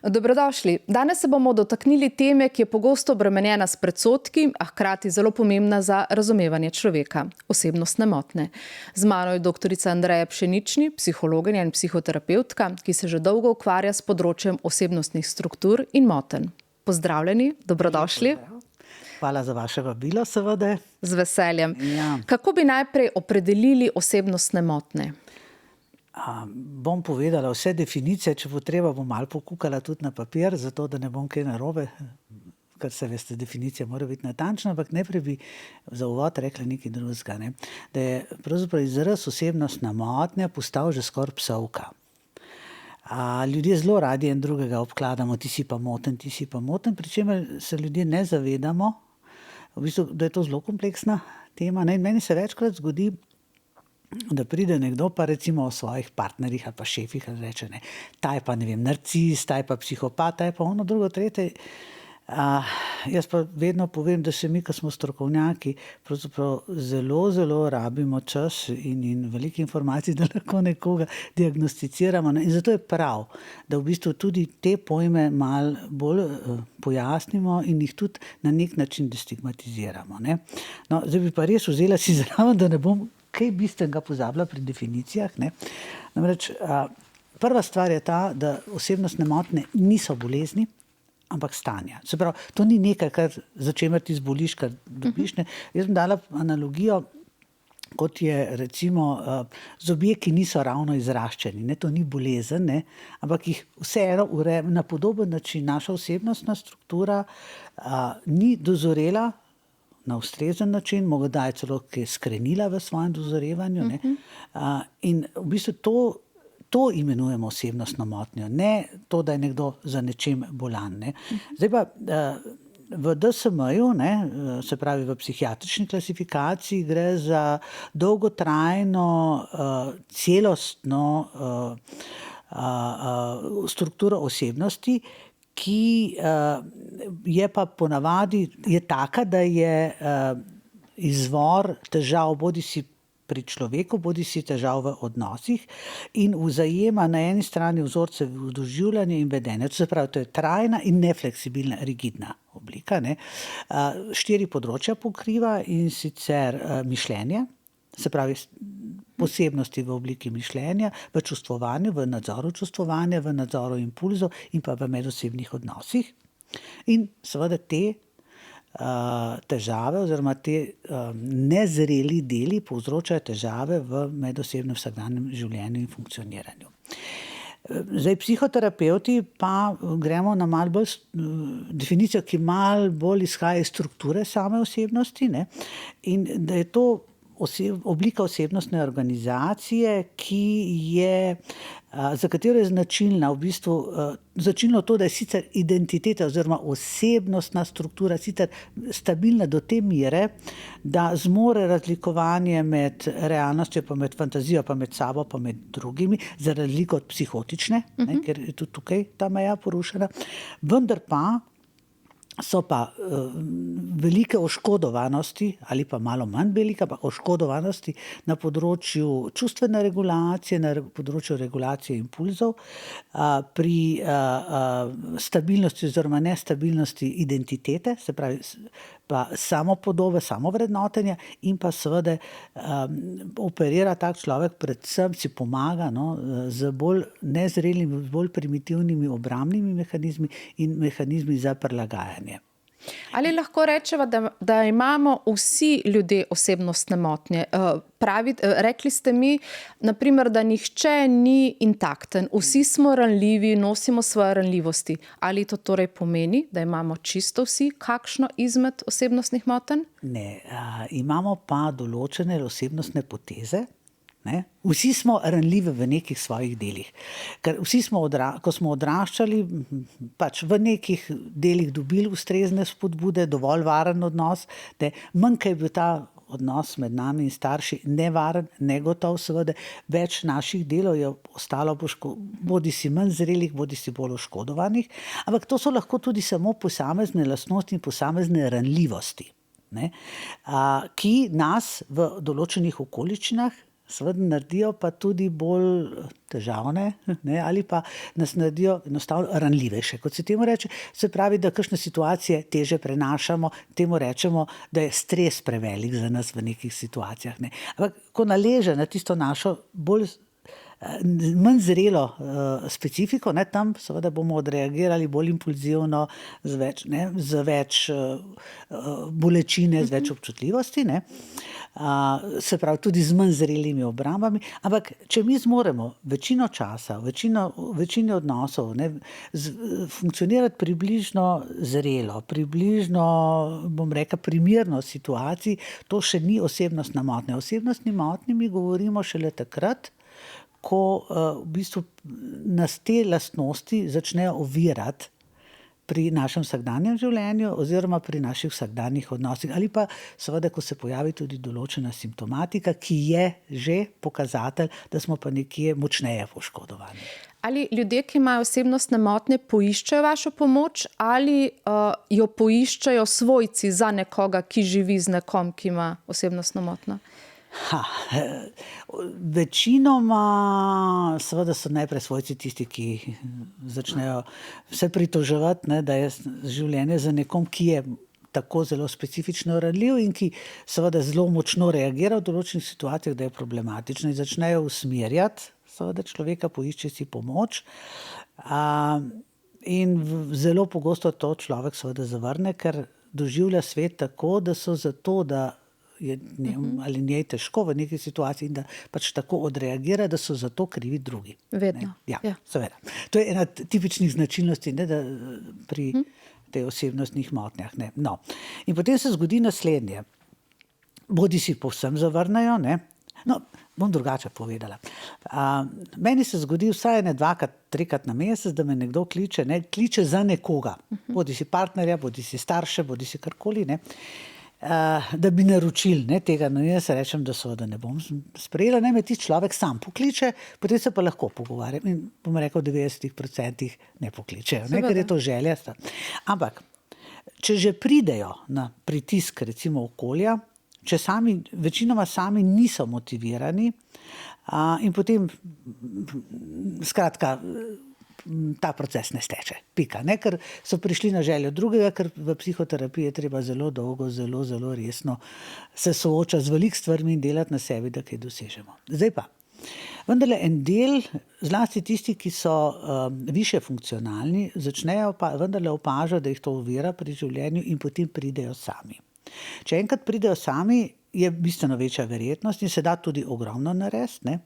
Dobrodošli. Danes se bomo dotaknili teme, ki je pogosto obremenjena s predsodki, a hkrati zelo pomembna za razumevanje človeka – osebnostne motnje. Z mano je doktorica Andreja Pšenični, psihologinja in psihoterapevtka, ki se že dolgo ukvarja s področjem osebnostnih struktur in motenj. Pozdravljeni, dobrodošli. Hvala za vaše vabilo, seveda. Z veseljem. Ja. Kako bi najprej opredelili osebnostne motnje? Bom povedala vse definicije, če bo treba, bom malo pokukala tudi na papir, zato da ne bom kaj narobe, ker se veste, definicija mora biti natančna, ampak najprej bi za uvod rekla nekaj drugega, ne? Da je pravzaprav izraz osebnostna motnja postal že skoraj psovka. Ljudje zelo radi en drugega obkladamo, ti si pa moten, pri čemer se ljudje ne zavedamo, v bistvu, da je to zelo kompleksna tema. Ne? In meni se večkrat zgodi, da pride nekdo pa recimo o svojih partnerjih ali pa šefih in reče, ne, ta je pa, ne vem, narcis, ta je pa psihopat, ta je pa ono, drugo, tretje. Jaz pa vedno povem, da se mi, ko smo strokovnjaki, pravzaprav zelo rabimo čas in veliko informacij, da lahko nekoga diagnosticiramo. In zato je prav, da v bistvu tudi te pojme malo bolj pojasnimo in jih tudi na nek način destigmatiziramo. Ne? No, zdaj bi pa res vzela si zraven, da ne bom kaj bistvenega pozabila pri definicijah. Ne? Namreč, prva stvar je ta, da osebnostne motnje niso bolezni, ampak stanja. Se pravi, to ni nekaj, za čemer ti zboliš, kar dobiš. Ne? Jaz sem dala analogijo, kot je recimo zobje, ki niso ravno izraščeni. Ne? To ni bolezen, ne? Ampak jih vseeno na podoben način naša osebnostna struktura ni dozorela na ustrezen način, morda je celo kaj skrenila v svojem dozorevanju. Ne? In v bistvu to imenujemo osebnostno motnjo, ne to, da je nekdo za nečem bolan. Ne? Zdaj pa v DSM-ju, ne, se pravi v psihiatrični klasifikaciji, gre za dolgotrajno, celostno strukturo osebnosti, ki je pa ponavadi je taka, da je izvor težav bodisi pri človeku, bodisi težav v odnosih in vzajema na eni strani vzorce doživljanja in vedenja. To se pravi, to je trajna in nefleksibilna, rigidna oblika. Ne? 4 področja pokriva, in sicer mišljenje, se pravi posebnosti v obliki mišljenja, v čustvovanju, v nadzoru čustvovanja, v nadzoru impulzov in pa v medosebnih odnosih. In seveda te težave oziroma te nezreli deli povzročajo težave v medosebnem vsakdanjem življenju in funkcioniranju. Zdaj, psihoterapevti pa gremo na malo bolj definicijo, ki malo bolj izhaja iz strukture same osebnosti, ne? In da je to oblika osebnostne organizacije, za katero je značilna v bistvu, značilno to, da je sicer identiteta oziroma osebnostna struktura sicer stabilna do te mere, da zmore razlikovanje med realnostjo, pa med fantazijo, pa med sabo, pa med drugimi, za razliko od psihotične, ne, ker je tudi tukaj ta meja porušena, vendar pa so pa velike oškodovanosti, ali pa malo manj velike, pa oškodovanosti na področju čustvene regulacije, na področju regulacije impulzov, pri stabilnosti oziroma nestabilnosti identitete, se pravi pa samopodobe, samovrednotenja, in pa seveda operira tak človek, predvsem si pomaga, no, z bolj nezrelimi, bolj primitivnimi obrambnimi mehanizmi in mehanizmi za prilagajanje. Ali lahko rečeva, da imamo vsi ljudje osebnostne motnje? Rekli ste mi, naprimer, da nihče ni intakten, vsi smo ranljivi, nosimo svoje ranljivosti. Ali to torej pomeni, da imamo čisto vsi kakšno izmed osebnostnih motenj? Ne, imamo pa določene osebnostne poteze. Ne? Vsi smo ranljivi v nekih svojih delih. Ker vsi smo, ko smo odraščali, pač v nekih delih dobili ustrezne spodbude, dovolj varen odnos, da manj, kaj je bil ta odnos med nami in starši nevaren, negotov, seveda, več naših delov je ostalo bodi si manj zrelih, bodi si bolj oškodovanih, ampak to so lahko tudi samo posamezne lastnosti in posamezne ranljivosti, ne? Ki nas v določenih okoliščinah seveda naredijo pa tudi bolj težavne, ne, ali pa nas naredijo enostavno ranljivejše, kot se temu reče. Se pravi, da kakšne situacije teže prenašamo, temu rečemo, da je stres prevelik za nas v nekih situacijah. Ne. Ampak ko naleže na tisto našo manj zrelo specifiko, ne, tam seveda bomo odreagirali bolj impulzivno, z več bolečine, z več občutljivosti, ne. Se pravi, tudi z manj zrelimi obrambami, ampak če mi zmoremo večino časa, večini odnosov, ne, funkcionirati približno zrelo, približno, bom rekla, primerno situaciji, to še ni osebnostna motnja. Osebnostni motnji mi govorimo šele takrat, ko v bistvu nas te lastnosti začnejo ovirati pri našem vsakdanjem življenju oziroma pri naših vsakdanjih odnosih, ali pa seveda, ko se pojavi tudi določena simptomatika, ki je že pokazatelj, da smo pa nekje močneje poškodovani. Ali ljudje, ki imajo osebnostne motnje, poiščejo vašo pomoč ali jo poiščejo svojci za nekoga, ki živi z nekom, ki ima osebnostno motnjo? Večinoma seveda so najprej svojci tisti, ki začnejo se pritoževati, ne, da je življenje za nekom, ki je tako zelo specifično ranljiv in ki seveda zelo močno reagira v določenih situacijah, da je problematično, in začnejo usmerjati seveda človeka, poišče si pomoč. In zelo pogosto to človek seveda zavrne, ker doživlja svet tako, da so zato, da je ali njej težko v neki situaciji in da pač tako odreagira, da so za to krivi drugi. Vedno. Ja, seveda. To je ena tipičnih značilnosti, ne, da pri tej osebnostnih motnjah. Ne. No. In potem se zgodi naslednje. Bodisi povsem zavrnejo, ne. No, bom drugače povedala. Meni se zgodi vsaj 2-krat, 3-krat na mesec, da me nekdo kliče za nekoga. Bodisi partnerja, bodisi starše, bodisi karkoli, ne. Da bi naročili, ne, tega, no, jaz rečem, da seveda ne bom sprejela, naj me tisti človek sam pokliče, potem se pa lahko pogovarjam. In bom rekel, v 90% ne pokličejo, ne, ker je to želja. Ampak, če že pridejo na pritisk recimo okolja, če večinoma sami niso motivirani, in potem skratka ta proces ne steče. Pika, ne? Ker so prišli na željo drugega, ker v psihoterapiji je treba zelo dolgo, zelo resno se soočati z veliko stvarmi in delati na sebi, da kaj dosežemo. Zdaj pa, vendarle en del, zlasti tisti, ki so višje funkcionalni, začnejo pa vendarle opažati, da jih to ovira pri življenju in potem pridejo sami. Če enkrat pridejo sami, je bistveno večja verjetnost in se da tudi ogromno narediti, ne?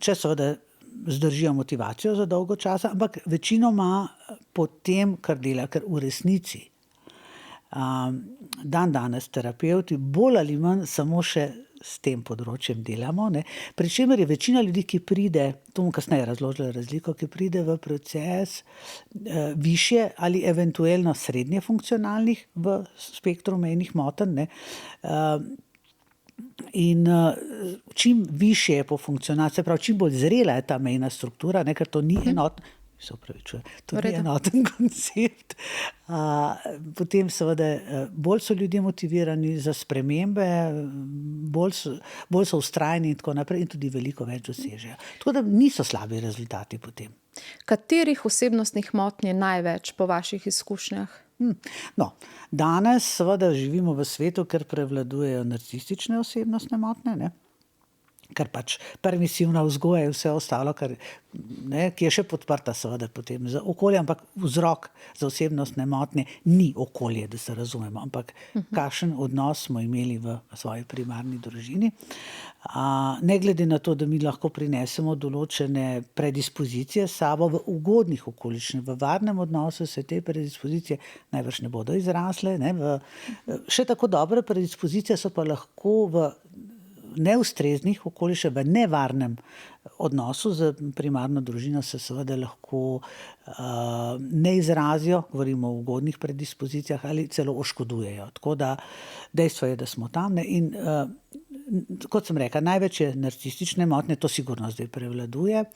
Če seveda zdržijo motivacijo za dolgo časa, ampak večinoma potem, kar dela, ker v resnici danes terapevti bolj ali manj samo še s tem področjem delamo, ne. Pri čemer je večina ljudi, ki pride, to bom kasneje razložila razliko, ki pride v proces višje ali eventualno srednje funkcionalnih v spektru mejnih motenj, ne. In čim višje je po funkcionaciji, se pravi, čim bolj zrela je ta mejna struktura, ne, ker to ni enoten koncept, potem seveda bolj so ljudje motivirani za spremembe, bolj so vztrajni in tako naprej in tudi veliko več dosežejo. Tako da niso slabi rezultati potem. Katerih osebnostnih motnj je največ po vaših izkušnjah? No, danes seveda živimo v svetu, ker prevladujejo narcistične osebnostne motnje, ne? Ker pač permisivna vzgoja in vse ostalo, ki je še podprta seveda potem z okoljem, ampak vzrok za osebnostne motnje ni okolje, da se razumemo, ampak kakšen odnos smo imeli v svoji primarni družini. Ne glede na to, da mi lahko prinesemo določene predispozicije s sabo v ugodnih okoliščinah, v varnem odnosu se te predispozicije najbrž ne bodo izrasle, ne? Še tako dobre predispozicije so pa lahko v neustreznih okoliščinah, v nevarnem odnosu z primarno družino se seveda lahko ne izrazijo, govorimo o ugodnih predispozicijah, ali celo oškodujejo. Tako da dejstvo je, da smo tam, ne? In kot sem rekla, največ je narcistične motnje, to sigurno zdaj prevladuje.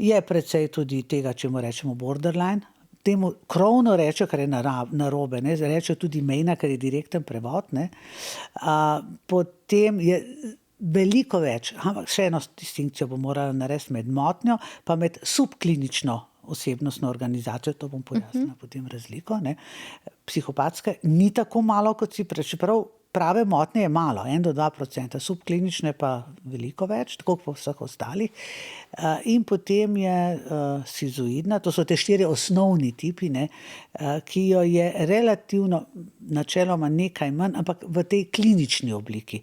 Je precej tudi tega, čemu rečemo borderline, temu krovno reče, kar je narobe, ne, reče tudi mejna, ker je direkten prevod, ne. Potem je veliko več, ampak še eno distinkcijo bo morala narediti med motnjo pa med subklinično osebnostno organizacijo, to bom pojasnila potem razliko, ne. Psihopatske ni tako malo, kot si čeprav prave motnje je malo, 1-2%, subklinične pa veliko več, tako kot po vseh ostalih. In potem je šizoidna, to so te 4 osnovni tipi, ne, ki jo je relativno načeloma nekaj manj, ampak v tej klinični obliki.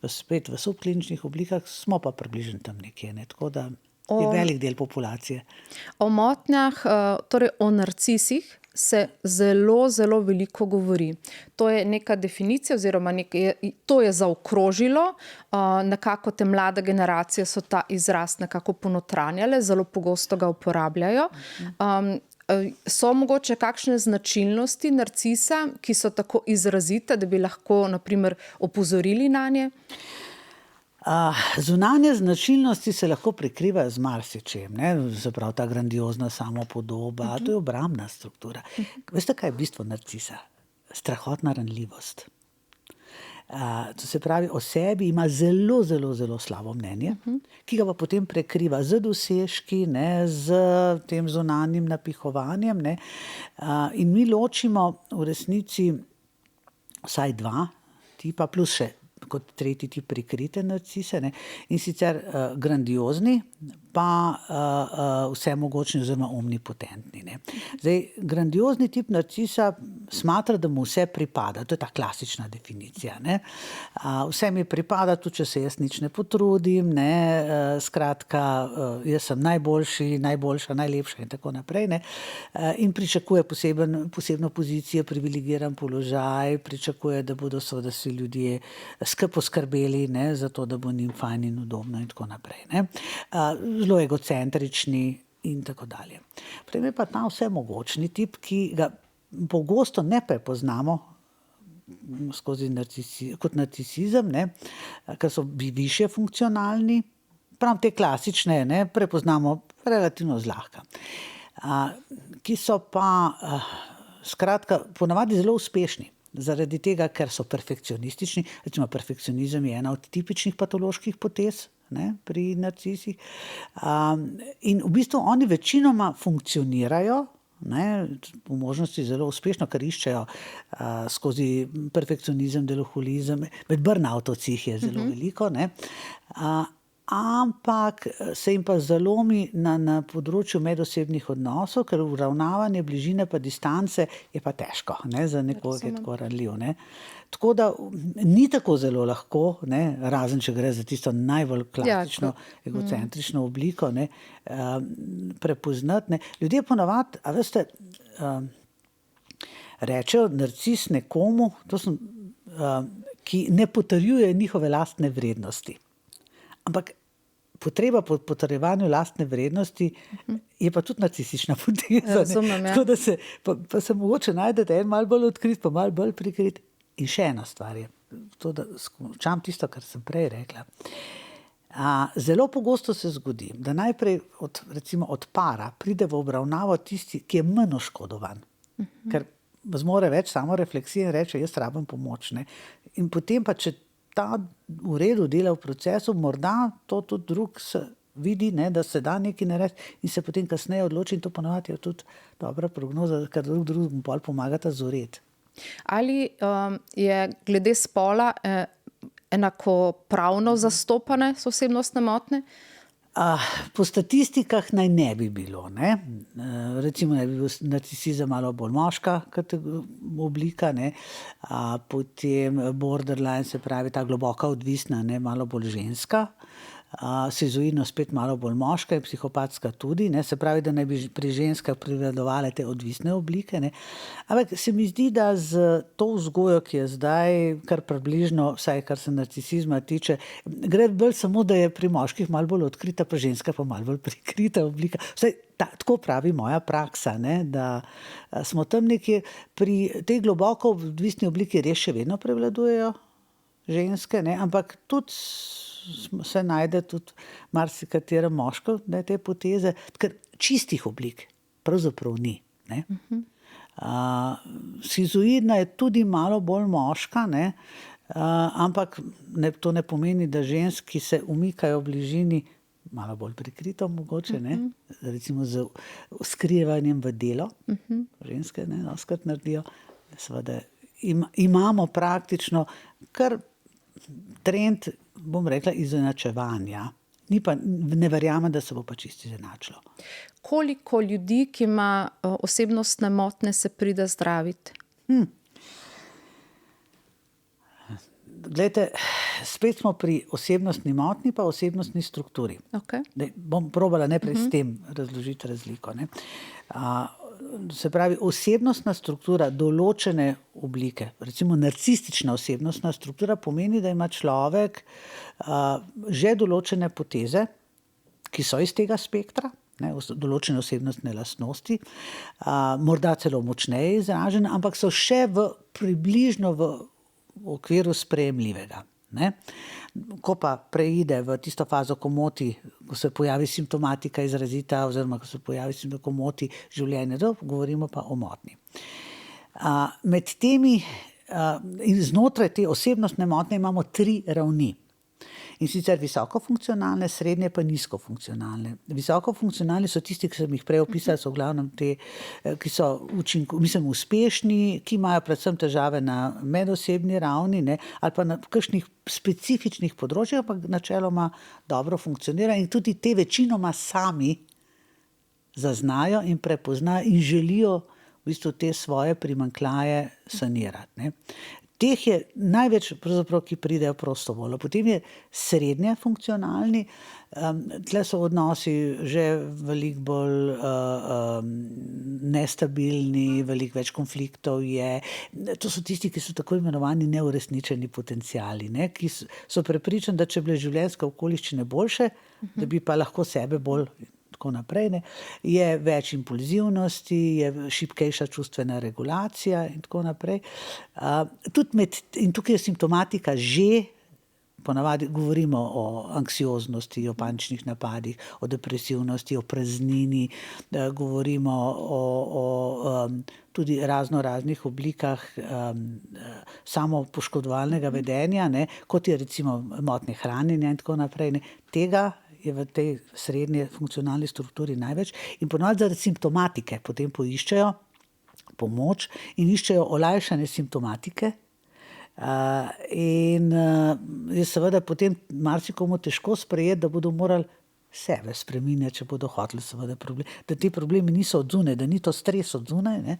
Spet v subkliničnih oblikah smo pa približno tam nekje, ne, tako da je velik del populacije. O motnjah, torej o narcisih, se zelo, zelo veliko govori. To je neka definicija oziroma to je zaokrožilo, nekako te mlade generacije so ta izraz nekako ponotranjale, zelo pogosto ga uporabljajo. So mogoče kakšne značilnosti narcisa, ki so tako izrazite, da bi lahko na primer opozorili nanje? Zunanje značilnosti se lahko prikrivajo z marsičem, ne, se pravi ta grandiozna samopodoba, to je obrambna struktura. Veste, kaj je bistvo narcisa? Strahotna ranljivost. To se pravi, o sebi ima zelo, zelo, zelo slabo mnenje, ki ga pa potem prekriva z dosežki, ne, z tem zunanjim napihovanjem, ne. In mi ločimo v resnici vsaj 2 tipa, plus še kot tretji tip prikrite narcise, ne, in sicer grandiozni, pa vsemogočni oziroma omnipotentni, ne. Zdaj, grandiozni tip narcisa smatra, da mu vse pripada, to je ta klasična definicija, ne. Vse mi pripada, tudi če se jaz nič ne potrudim, ne, skratka, jaz sem najboljši, najboljša, najlepša in tako naprej, ne. In pričakuje posebno pozicijo, privilegiran položaj, pričakuje, da bodo seveda si ljudje poskrbeli, ne, za to, da bo njim fajn in udobno in tako naprej, ne. Zelo egocentrični in tako dalje. Potem je pa ta vsemogočni tip, ki ga pogosto ne prepoznamo skozi kot narcisizem, ne, ker so višje funkcionalni, prav te klasične, ne, prepoznamo relativno zlahka. Ki so pa, skratka, ponavadi zelo uspešni. Zaradi tega, ker so perfekcionistični, recimo perfekcionizem je ena od tipičnih patoloških potez, ne, pri narcisih. In v bistvu oni večinoma funkcionirajo, ne, po možnosti zelo uspešno, ker iščejo skozi perfekcionizem, deloholizem, med burnoutovci jih je zelo veliko, ne. Ampak se jim pa zalomi na področju medosebnih odnosov, ker uravnavanje bližine pa distance je pa težko, ne, za nekoga, ki je tako ranljiv, ne. Tako da ni tako zelo lahko, ne, razen če gre za tisto najbolj klasično egocentrično obliko, ne, prepoznati, ne. Ljudje ponavadi, a veste, rečejo narcis nekomu, ki ne potrjuje njihove lastne vrednosti. Ampak potreba po potrjevanju lastne vrednosti je pa tudi narcisična poteza. Razumem, ja. Tako da pa se mogoče najdete en malo bolj odkrit, pa malo bolj prikrit. In še ena stvar je, to, da končam tisto, kar sem prej rekla. Zelo pogosto se zgodi, da najprej recimo od para pride v obravnavo tisti, ki je manj oškodovan. Ker zmore več samorefleksije in reče, jaz rabim pomoč, ne. In potem pa, če ta v redu dela v procesu, morda to tudi drug se vidi, ne, da se da nekaj narediti in se potem kasneje odloči, in to ponavadi je tudi dobra prognoza, ker drugemu pol pomagata zoreti. Ali je glede spola enakopravno zastopane so osebnostne motnje? Po statistikah naj ne bi bilo, ne. Recimo naj bi bil narcisizem malo bolj moška oblika, ne. Potem borderline, se pravi ta globoka odvisna, ne, malo bolj ženska. Šizoidno spet malo bolj moška in psihopatska tudi, ne, se pravi, da naj bi pri ženskah prevladovale te odvisne oblike, ne. Ampak se mi zdi, da z to vzgojo, ki je zdaj kar približno, vsaj kar se narcisizma tiče, gre bolj samo, da je pri moških malo bolj odkrita, pri ženskah pa malo bolj prikrita oblika. Vsaj tako pravi moja praksa, ne, da smo tam nekje pri tej globoko odvisni obliki res še vedno prevladujejo ženske, ne, ampak tudi se najde tudi marsikatera moška, ne, te poteze, ker čistih oblik pravzaprav ni, ne. Šizoidna je tudi malo bolj moška, ne, ampak to ne pomeni, da žensk, ki se umikajo v bližini, malo bolj prikrito mogoče, ne, recimo z skrivanjem v delo, ženske dostikrat naredijo, seveda imamo praktično kar trend, bom rekla, izenačevanja. Ne verjamem, da se bo pa čisto izenačilo. Koliko ljudi, ki ima osebnostne motnje, se pride zdraviti? Glejte, spet smo pri osebnostni motnji pa osebnostni strukturi. Okay. Bom probala najprej s tem razložiti razliko. Ne. Se pravi, osebnostna struktura določene oblike, recimo narcistična osebnostna struktura, pomeni, da ima človek že določene poteze, ki so iz tega spektra, ne, določene osebnostne lastnosti, morda celo močneje izražene, ampak so še približno v okviru sprejemljivega. Ne. Ko pa preide v tisto fazo, ko se pojavi simptomatika izrazita, oziroma ko se pojavi simptomatika, ko moti življenje, govorimo pa o motnji. Med temi in znotraj te osebnostne motnje imamo 3 ravni. In sicer visokofunkcionalne, srednje pa nizkofunkcionalne. Visokofunkcionalni so tisti, ki sem jih prej opisala, so v glavnem te, ki so uspešni, ki imajo predvsem težave na medosebni ravni, ne, ali pa na kakšnih specifičnih področjih, ampak načeloma dobro funkcionira in tudi te večinoma sami zaznajo in prepoznajo in želijo v bistvu te svoje primanjkljaje sanirati. Ne. Teh je največ, pravzaprav, ki pridejo prostovoljno. Potem je srednje funkcionalni, tle so odnosi že veliko bolj nestabilni, veliko več konfliktov je. To so tisti, ki so tako imenovani neuresničeni potenciali, ne, ki so prepričani, da če bi bile življenjske okoliščine boljše, da bi pa lahko sebe bolj tako naprej, ne, je več impulzivnosti, je šibkejša čustvena regulacija in tako naprej. In tukaj je simptomatika že, ponavadi govorimo o anksioznosti, o paničnih napadih, o depresivnosti, o praznini, govorimo o tudi raznih oblikah samopoškodovalnega vedenja, ne, kot je recimo motnje hranjenja in tako naprej. Ne. Tega je v tej srednje funkcionalni strukturi največ in ponavadi zaradi simptomatike potem poiščejo pomoč in iščejo olajšanje simptomatike. In je seveda potem marsikomu težko sprejeti, da bodo morali sebe spreminjati, če bodo hoteli seveda da ti problemi niso od zunaj, da ni to stres od zunaj. Ne.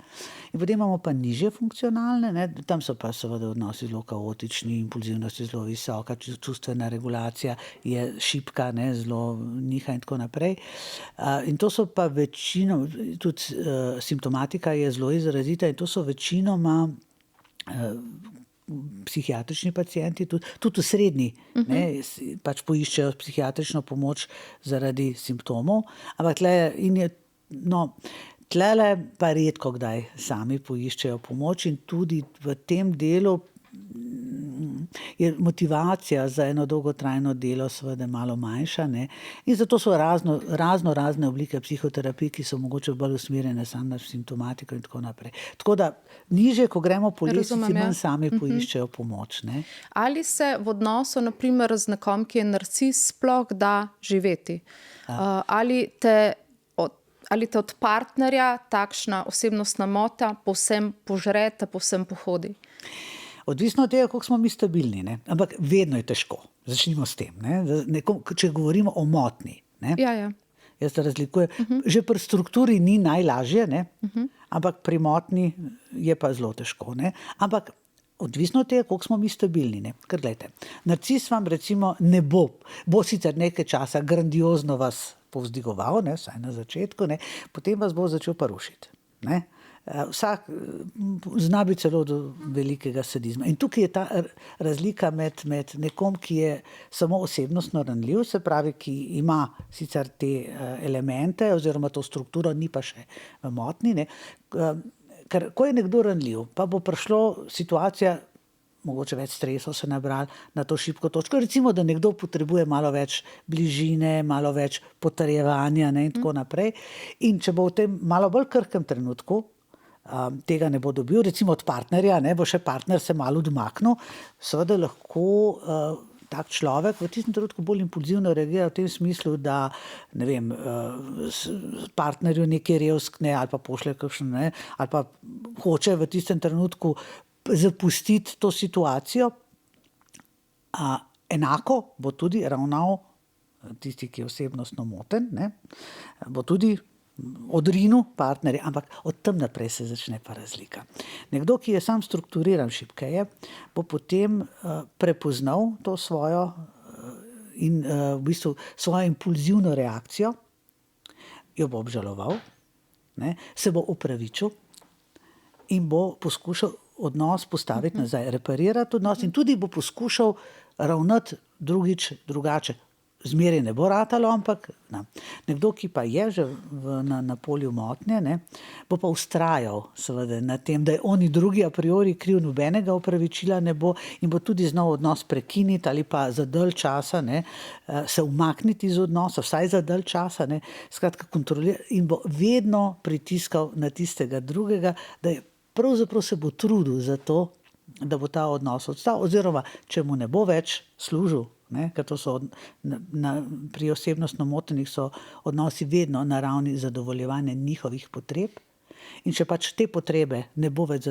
In potem imamo pa nižje funkcionalne, ne. Tam so pa seveda odnosi zelo kaotični, impulzivnost je zelo visoka, čustvena regulacija je šibka, ne, zelo niha in tako naprej. In to so pa večinoma, tudi simptomatika je zelo izrazita in to so večinoma psihiatrični pacienti, tudi v srednji, ne, pač poiščejo psihiatrično pomoč zaradi simptomov, ampak tlele pa redko kdaj sami poiščejo pomoč in tudi v tem delu je motivacija za eno dolgotrajno delo seveda malo manjša, ne, in zato so razne oblike psihoterapij, ki so mogoče bolj usmerjene samo na simptomatiko in tako naprej. Tako da nižje, ko gremo po lestvici, manj sami poiščejo pomoč. Ne. Ali se v odnosu, na primer, z nekom, ki je narcis, sploh da živeti? Ali te od partnerja takšna osebnostna motnja povsem požre, te povsem pohodi? Odvisno od tega, koliko smo mi stabilni, ne? Ampak vedno je težko. Začnimo s tem. Ne? Če govorimo o motnji. Ne? Ja. Jaz se razlikujem. Že pri strukturi ni najlažje, ne? Ampak pri motnji je pa zelo težko. Ne? Ampak odvisno od tega, koliko smo mi stabilni. Ne? Ker gledajte, narcis vam recimo ne bo sicer nekaj časa grandiozno vas povzdigoval, ne? Vsaj na začetku, ne? Potem vas bo začel pa rušiti. Ne? Vsak zna biti celo do velikega sadizma. In tukaj je ta razlika med nekom, ki je samo osebnostno ranljiv, se pravi, ki ima sicer te elemente oziroma to strukturo, ni pa še v motnji. Ne? Ker ko je nekdo ranljiv, pa bo prišlo situacija, mogoče več stresov se nabrali na to šibko točko. Recimo, da nekdo potrebuje malo več bližine, malo več potrjevanja, ne, in tako naprej. In če bo v tem malo bolj krhkem trenutku tega ne bo dobil, recimo od partnerja, ne, bo še partner se malo odmaknil, seveda lahko tak človek v tistem trenutku bolj impulzivno reagira v tem smislu, da ne vem, partnerju nekaj revskne ali pa pošlje kakšen, ne, ali pa hoče v tistem trenutku zapustiti to situacijo. Enako bo tudi ravnal tisti, ki je osebnostno moten, ne, bo tudi odrinil partnerja, ampak od tam naprej se začne pa razlika. Nekdo, ki je sam strukturiran šibkeje, bo potem prepoznal to svojo in v bistvu svojo impulzivno reakcijo, jo bo obžaloval, ne, se bo opravičil in bo poskušal odnos postaviti nazaj, reparirati odnos in tudi bo poskušal ravnati drugače. Zmeraj ne bo ratalo, ampak nekdo, ki pa je že na polju motnje, ne, bo pa vztrajal seveda na tem, da je oni drugi a priori kriv, nobenega opravičila ne bo in bo tudi znal odnos prekiniti ali pa za dalj časa, ne, se umakniti iz odnosa, vsaj za dalj časa, ne, skratka kontrolirati in bo vedno pritiskal na tistega drugega, da je pravzaprav se bo trudil za to, da bo ta odnos odstal, oziroma če mu ne bo več služil, ne, ker to so pri osebnostno motenih so odnosi vedno na ravni zadovoljevanja njihovih potreb in če pač te potrebe ne bo več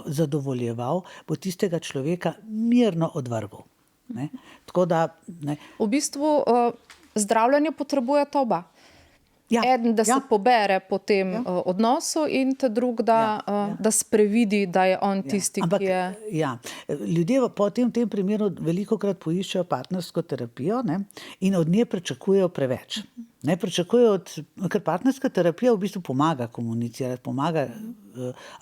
zadovoljeval, bo tistega človeka mirno odvrgel. Ne. Tako da, ne. V bistvu zdravljenje potrebujeta oba. Ja, Eden, da se ja. pobere po tem odnosu in ta drug, da sprevidi, da je on tisti, Ampak, ki je... Ja, ljudje potem v tem primeru velikokrat poiščejo partnersko terapijo, ne, in od nje pričakujejo preveč. Ne pričakujejo ker partnerska terapija v bistvu pomaga komunicirati, pomaga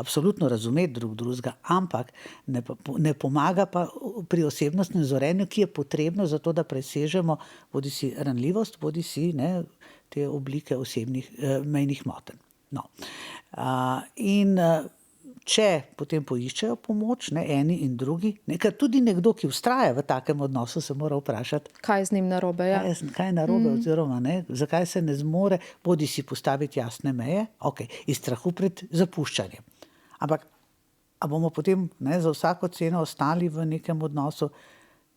absolutno razumeti drugega, ampak ne pomaga pa pri osebnostnem zorenju, ki je potrebno za to, da presežemo bodisi ranljivost, bodisi ne, te oblike osebnih mejnih motenj. No. In če potem poiščejo pomoč, ne, eni in drugi, ne, ker tudi nekdo, ki vztraja v takem odnosu, se mora vprašati, Kaj je z njim narobe, ja. kaj je narobe, oziroma ne, zakaj se ne zmore bodisi postaviti jasne meje, iz strahu pred zapuščanjem. Ampak a bomo potem, ne, za vsako ceno ostali v nekem odnosu,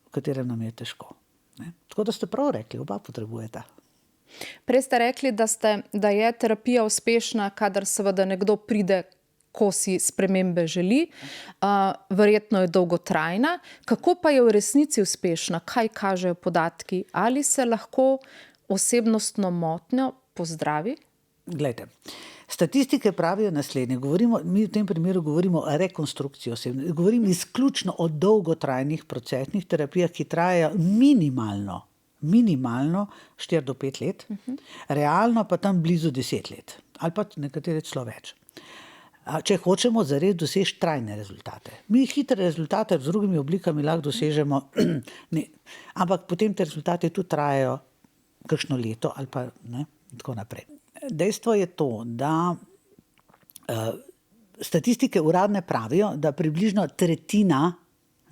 v katerem nam je težko. Ne. Tako da ste prav rekli, oba potrebujeta. Prej ste rekli, da je terapija uspešna, kadar seveda nekdo pride, ko si spremembe želi. Verjetno je dolgotrajna. Kako pa je v resnici uspešna? Kaj kažejo podatki? Ali se lahko osebnostno motnjo pozdravi? Glejte, statistike pravijo naslednje. Mi v tem primeru govorimo o rekonstrukciji osebnosti. Govorim izključno o dolgotrajnih procesnih terapijah, ki trajajo minimalno 4 do 5 let, realno pa tam blizu 10 let, ali pa nekateri celo več. Če hočemo zares doseči trajne rezultate. Mi hitre rezultate z drugimi oblikami lahko dosežemo, ne, ampak potem te rezultate tudi trajajo kakšno leto ali pa ne, tako naprej. Dejstvo je to, da statistike uradne pravijo, da približno tretjina,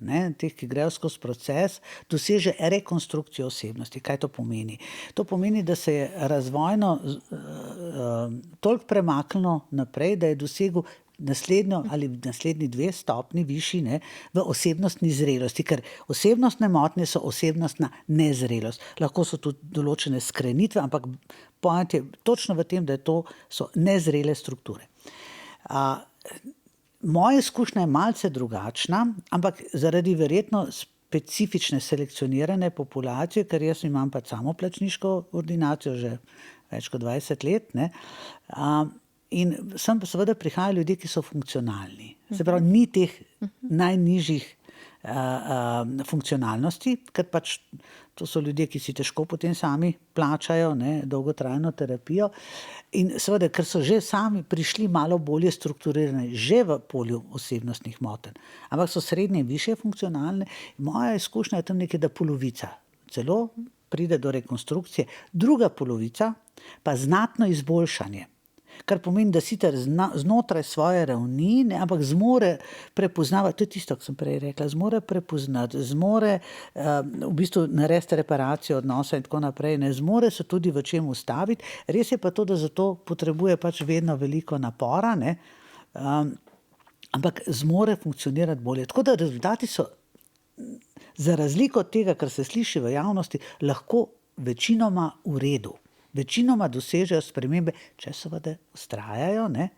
ne, teh, ki grejo skozi proces, doseže rekonstrukcijo osebnosti. Kaj to pomeni? To pomeni, da se je razvojno toliko premaknilo naprej, da je dosegel naslednjo ali naslednji 2 stopnji višji, ne, v osebnostni zrelosti, ker osebnostne motnje so osebnostna nezrelost. Lahko so tudi določene skrenitve, ampak point je točno v tem, da so nezrele strukture. Moja izkušnja je malce drugačna, ampak zaradi verjetno specifične selekcionirane populacije, ker jaz imam pa samoplačniško ordinacijo že več kot 20 let, ne, in sem pa seveda prihajajo ljudje, ki so funkcionalni. Se pravi, ni teh najnižjih funkcionalnosti, ker pač to so ljudje, ki si težko potem sami plačajo, ne, dolgotrajno terapijo in seveda, ker so že sami prišli malo bolje strukturirani, že v polju osebnostnih motenj, ampak so srednje in višje funkcionalne. Moja izkušnja je tam nekaj, da polovica celo pride do rekonstrukcije, druga polovica pa znatno izboljšanje. Kar pomeni, da sicer znotraj svoje ravni, ne, ampak zmore prepoznavati, to je tisto, kar sem prej rekla, zmore prepoznati, zmore v bistvu narediti reparacijo odnosa in tako naprej, ne, zmore se tudi v čem ustaviti. Res je pa to, da za to potrebuje pač vedno veliko napora, ne, ampak zmore funkcionirati bolje. Tako da rezultati so, za razliko od tega, kar se sliši v javnosti, lahko večinoma v redu. Večinoma dosežejo spremembe, če seveda vztrajajo, ne.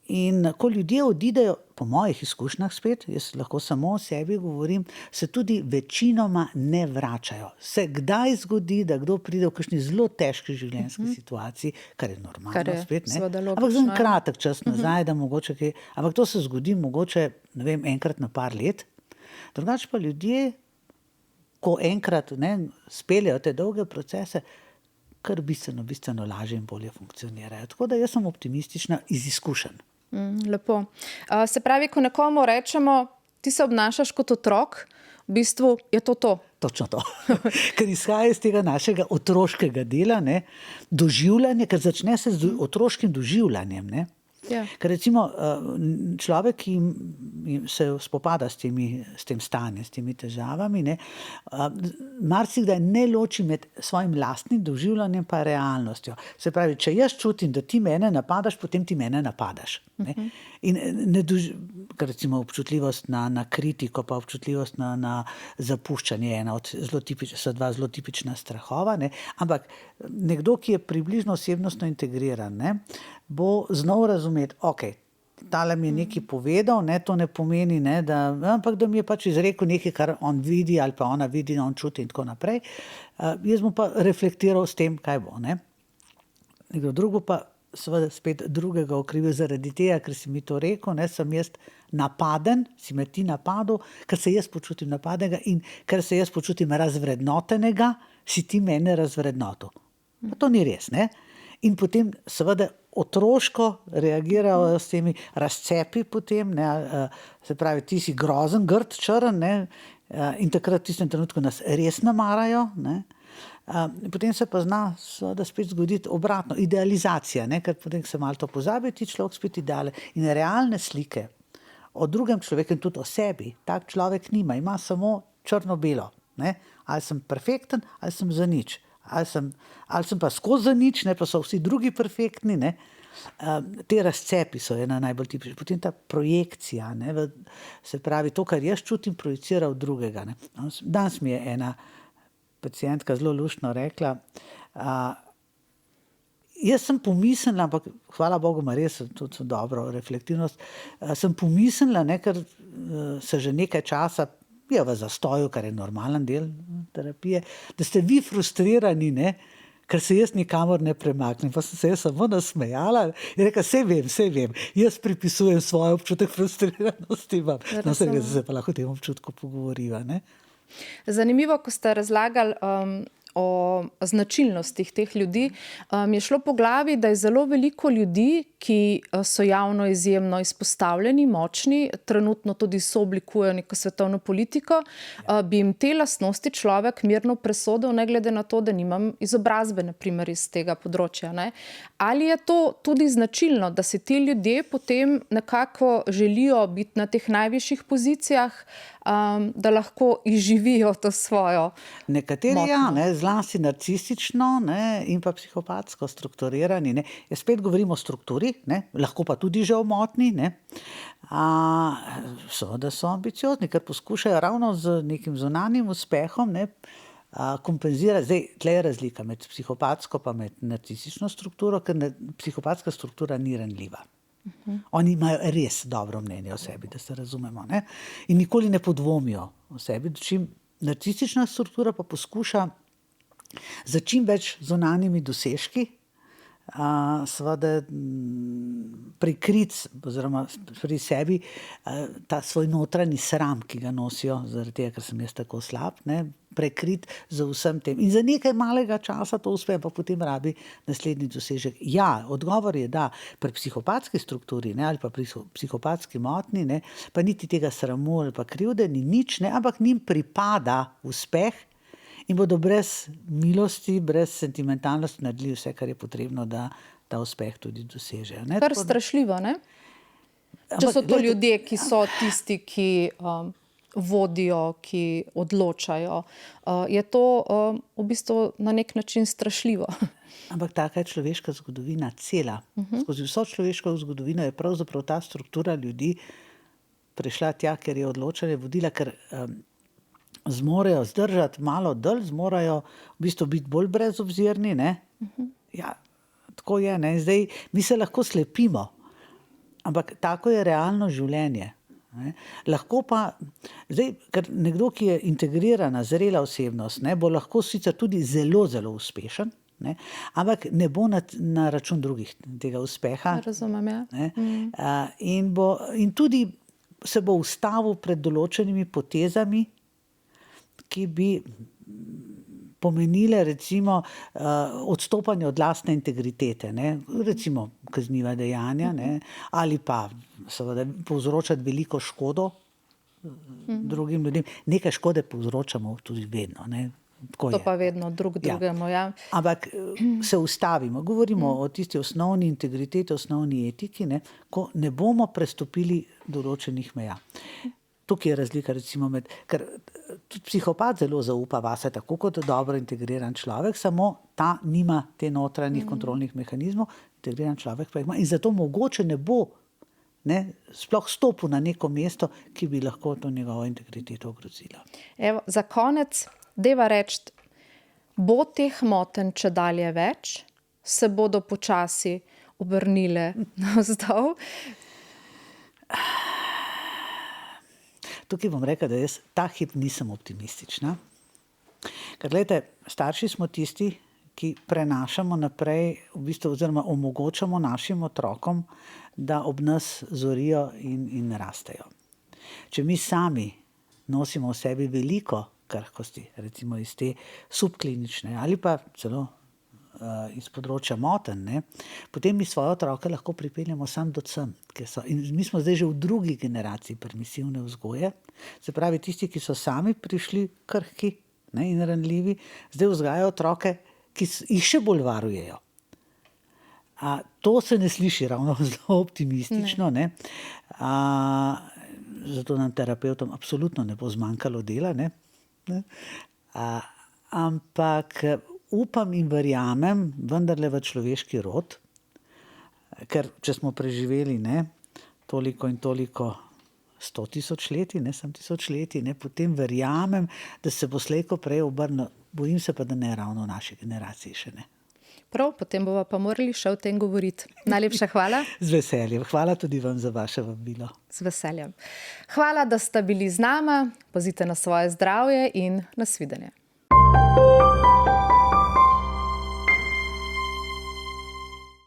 In ko ljudje odidejo, po mojih izkušnjah spet, jaz lahko samo o sebi govorim, se tudi večinoma ne vračajo. Se kdaj zgodi, da kdo pride v kakšni zelo težki življenjski situaciji, kar je normalno Kar je spet, ne. seveda Ampak logično, za en ja. kratek čas nazaj, da mogoče kaj, ampak to se zgodi mogoče, ne vem, enkrat na par let. Drugače pa ljudje, ko enkrat, ne, speljejo te dolge procese, kar bistveno lažje in bolje funkcionirajo. Tako da jaz sem optimistična iz izkušenj. Lepo. Se pravi, ko nekomu rečemo, ti se obnašaš kot otrok, v bistvu je to to. Točno to. Ker izhaja iz tega našega otroškega dela, ne, doživljanje, ker začne se z otroškim doživljanjem, ne. Ja. Ker recimo človek, ki se spopada s tem stanjem, s temi težavami, ne, marsikdaj ne loči med svojim lastnim doživljanjem pa realnostjo. Se pravi, če jaz čutim, da ti mene napadaš, potem ti mene napadaš. Ne. In ker recimo občutljivost na kritiko pa občutljivost na zapuščanje so dva zelo tipična strahova, ne. Ampak nekdo, ki je približno osebnostno integriran, ne, bo znal razumeti, okej, tale mi je nekaj povedal, ne, to ne pomeni, ne, ampak da mi je pač izrekel nekaj, kar on vidi ali pa ona vidi, on čuti in tako naprej. Jaz bom pa reflektiral s tem, kaj bo, ne. Nekdo drug bo pa seveda spet drugega okrivil zaradi tega, ker si mi to rekel, ne, sem jaz napaden, si me ti napadel, ker se jaz počutim napadenega in ker se jaz počutim razvrednotenega, si ti mene razvrednotil. Pa to ni res, ne. In potem seveda otroško reagirajo s temi razcepi potem, ne, se pravi, ti si grozen, grd, črn, ne, in takrat v tistem trenutku nas res namarajo, ne. Potem se pa zna seveda spet zgoditi obratno, idealizacija, ne, ker potem se malo to pozabi, ti človek spet ideale in realne slike o drugem človeku in tudi o sebi, tak človek nima, ima samo črno-belo, ne, ali sem perfekten, ali sem zanič. Ali sem pa skozi za nič, ne, pa so vsi drugi perfektni, ne. Te razcepi so ena najbolj tipična. Potem ta projekcija, ne, se pravi, to, kar jaz čutim, projicira v drugega, ne. Danes mi je ena pacientka zelo luštno rekla, jaz sem pomislila, ampak hvala Bogu ima res tudi dobro reflektivnost, sem pomislila, ne, ker se že nekaj časa je v zastoju, kar je normalen del terapije, da ste vi frustrirani, ne, ker se jaz nikamor ne premaknem. Pa sem se jaz samo nasmejala in rekla, saj vem, jaz pripisujem svoj občutek frustriranosti vam. No, se pa lahko o tem občutku pogovoriva, ne. Zanimivo, ko ste razlagali o značilnostih teh ljudi, mi je šlo po glavi, da je zelo veliko ljudi, ki so javno izjemno izpostavljeni, močni, trenutno tudi sooblikujejo neko svetovno politiko, bi jim te lastnosti človek mirno presodil, ne glede na to, da nimam izobrazbe, na primer, iz tega področja, ne. Ali je to tudi značilno, da se ti ljudje potem nekako želijo biti na teh najvišjih pozicijah, da lahko izživijo to svojo Nekateri ja, ne, zlasti narcistično, ne, in pa psihopatsko strukturirani, ne. Jaz spet govorim o strukturi, ne, lahko pa tudi že o motnji, ne. Seveda so ambiciozni, ker poskušajo ravno z nekim zunanjim uspehom, ne, kompenzirati. Zdaj, tle je razlika med psihopatsko pa med narcistično strukturo, ker psihopatska struktura ni ranljiva. Oni imajo res dobro mnenje o sebi, da se razumemo, ne? In nikoli ne podvomijo o sebi, dočim narcistična struktura pa poskuša za čim več zunanjimi dosežki seveda prikriti oziroma pri sebi ta svoj notranji sram, ki ga nosijo, zaradi tega, ker sem jaz tako slab, ne, prekriti z vsem tem. In za nekaj malega časa to uspe, pa potem rabi naslednji dosežek. Ja, odgovor je da, pri psihopatski strukturi, ne, ali pa pri psihopatski motnji, ne, pa niti tega sramu ali pa krivde ni nič, ne, ampak njim pripada uspeh in bodo brez milosti, brez sentimentalnosti naredili vse, kar je potrebno, da ta uspeh tudi dosežejo. Ne? Kar strašljivo, ne? Če so to ljudje, ki so tisti, ki vodijo, ki odločajo. Je to v bistvu na nek način strašljivo. Ampak taka je človeška zgodovina cela. Skozi vso človeško zgodovino je pravzaprav ta struktura ljudi prišla tja, ker je odločanje vodila, ker zmorejo zdržati malo dlj, zmorejo v bistvu biti bolj brezobzirni, ne? Ja, tako je, ne? Zdaj, mi se lahko slepimo, ampak tako je realno življenje. Ne? Lahko pa, zdaj, ker nekdo, ki je integrirana, zrela osebnost, ne, bo lahko sicer tudi zelo, zelo uspešen, ne, ampak ne bo na račun drugih tega uspeha. Razumem, ja. Ne, in tudi se bo ustavil pred določenimi potezami, ki bi pomenile recimo odstopanje od lastne integritete, ne? Recimo kazniva dejanja, ne? Ali pa seveda povzročati veliko škodo drugim ljudem. Nekaj škode povzročamo tudi vedno. Ne? Tako To je. pa vedno drugemu, ja. Ampak se ustavimo, govorimo o tisti osnovni integriteti, osnovni etiki, ne? Ko ne bomo prestopili določenih meja. Tukaj je razlika recimo ker tudi psihopat zelo zaupa vase, tako kot dobro integriran človek, samo ta nima te notranjih kontrolnih mehanizmov, integriran človek pa jih ima in zato mogoče ne bo sploh stopil na neko mesto, ki bi lahko to njegovo integriteto ogrozilo. Evo, za konec deva reči, bo teh motenj čedalje več, se bodo počasi obrnile navzdol. Tukaj bom rekla, da jaz ta hip nisem optimistična. Ker glejte, starši smo tisti, ki prenašamo naprej, v bistvu, oziroma omogočamo našim otrokom, da ob nas zorijo in rastejo. Če mi sami nosimo v sebi veliko krhkosti, recimo iz te subklinične ali pa celo iz področja motenj, ne, potem mi svoje otroke lahko pripeljemo sam do sem. In mi smo zdaj že v drugi generaciji permisivne vzgoje, se pravi tisti, ki so sami prišli krhki, ne, in ranljivi, zdaj vzgajajo otroke, ki jih še bolj varujejo. To se ne sliši ravno zelo optimistično, ne. Zato nam terapevtom absolutno ne bo zmanjkalo dela, ne. Ampak upam in verjamem vendarle v človeški rod, ker če smo preživeli toliko in toliko 100 tisočletij, ne samo tisočletij, potem verjamem, da se bo slej ko prej obrnilo. Bojim se pa, da ne ravno v naši generaciji še ne. Prav, potem bova pa morali še o tem govoriti. Najlepša hvala. Z veseljem. Hvala tudi vam za vaše vabilo. Z veseljem. Hvala, da ste bili z nama. Pazite na svoje zdravje in nasvidenje.